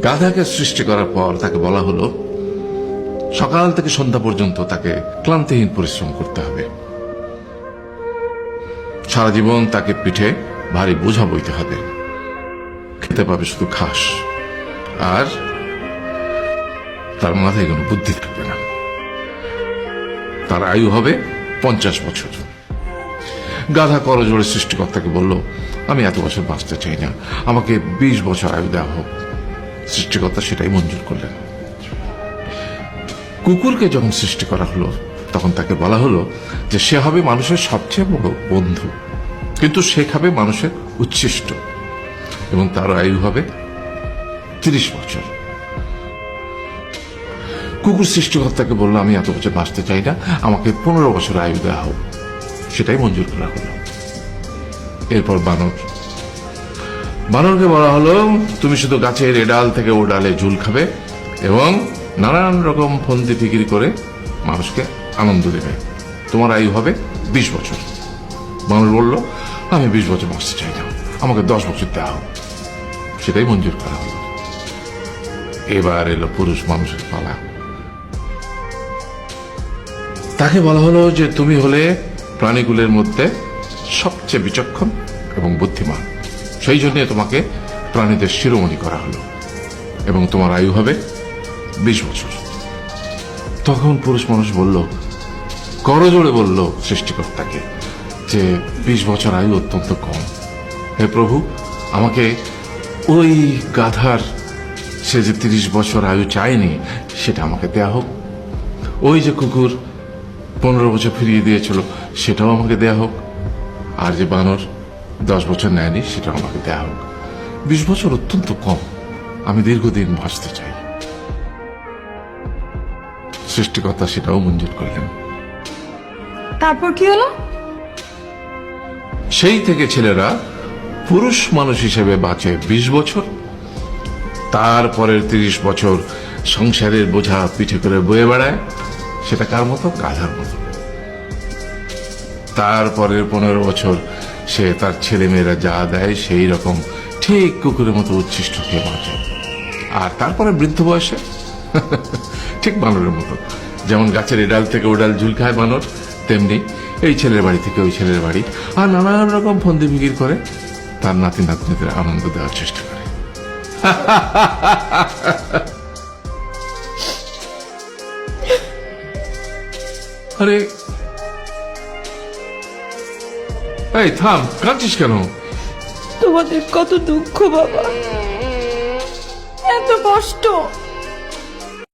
গাধাকে সৃষ্টি করার পর তাকে বলা হলো সকাল থেকে সন্ধ্যা পর্যন্ত তাকে ক্লান্তিহীন পরিশ্রম করতে হবে, সারা জীবন তাকে পিঠে ভারী বোঝা বইতে হবে, খেতে পাবে শুধু ঘাস, আর তার মাথায় কোনো বুদ্ধি থাকবে না। তার আয়ু হবে 50 বছর। গাধা করজোড়ে সৃষ্টিকর্তাকে বলল, আমি এত বছর বাঁচতে চাই না, আমাকে 20 বছর আয়ু দেওয়া হোক। সৃষ্টিকর্তা সেটাই মঞ্জুর করলেন। কুকুরকে যখন সৃষ্টি করা হলো তখন তাকে বলা হলো যে সে হবে মানুষের সবচেয়ে বড় বন্ধু, কিন্তু সে খাবে মানুষের উচ্ছিষ্ট, এবং তার আয়ু হবে 30 বছর। কুকুর সৃষ্টিকর্তাকে বলল, আমি এত বছর বাঁচতে চাই না, আমাকে 15 বছর আয়ু দেওয়া হোক। সেটাই মঞ্জুর করা হলো। এরপর বানরকে বলা হলো, তুমি শুধু গাছের এ ডাল থেকে ও ডালে ঝুল খাবে এবং নানান রকম ফন্দি ফিকির করে মানুষকে আনন্দ দেবে, তোমার আয়ু হবে 20 বছর। বানর বলল, আমি 20 বছর বাঁচতে চাই না, আমাকে 10 বছর দেওয়া হোক। সেটাই মঞ্জুর করা হলো। এবার এলো পুরুষ মানুষের পালা। তাকে বলা হলো যে তুমি হলে প্রাণীগুলোর মধ্যে সবচেয়ে বিচক্ষণ এবং বুদ্ধিমান, সেই জন্য তোমাকে প্রাণীদের শিরোমণি করা হলো এবং তোমার আয়ু হবে 20 বছর। তখন পুরুষ মানুষ বলল, করজোড়ে বলল সৃষ্টিকর্তাকে যে 20 বছর আয়ু অত্যন্ত কম, হে প্রভু, আমাকে ওই গাধার সে যে 30 বছর আয়ু চায়নি সেটা আমাকে দেয়া হোক, ওই যে কুকুর 15 বছর ফিরিয়ে দিয়েছিল সেটাও আমাকে দেয়া হোক, আর যে বানর 10 বছর নেয়নি সেটাও আমাকে দেয়া হোক। 20 বছর অত্যন্ত কম, আমি দীর্ঘদিন বাঁচতে চাই। সৃষ্টিকর্তা সেটাও মঞ্জুর করলেন। তারপর কি হলো? সেই থেকে ছেলেরা পুরুষ মানুষ হিসেবে বাঁচে 20 বছর, তারপরের 30 বছর সংসারের বোঝা পিঠে করে বয়ে বেড়ায়, সেটা কার মতো? গাধার মতো। তারপরের 15 বছর সে তার ছেলে মেয়েরা যা দেয় সেই রকম ঠিক কুকুরের মতো উচ্ছিষ্ট খেয়ে বাঁচে। আর তারপরে বৃদ্ধ বয়সে ঠিক বানরের মতো, যেমন গাছের এডাল থেকে ওডাল ঝুল খায় বানর, তেমনি এই ছেলের বাড়ি থেকে ওই ছেলের বাড়ি, আর নানান রকম ফন্দি ফিকির করে তার নাতি নাতনিদের আনন্দ দেওয়ার চেষ্টা করে। আরে এই থাম, কাঁদছিস কেন? তোমাদের কত দুঃখ বাবা, এত কষ্ট।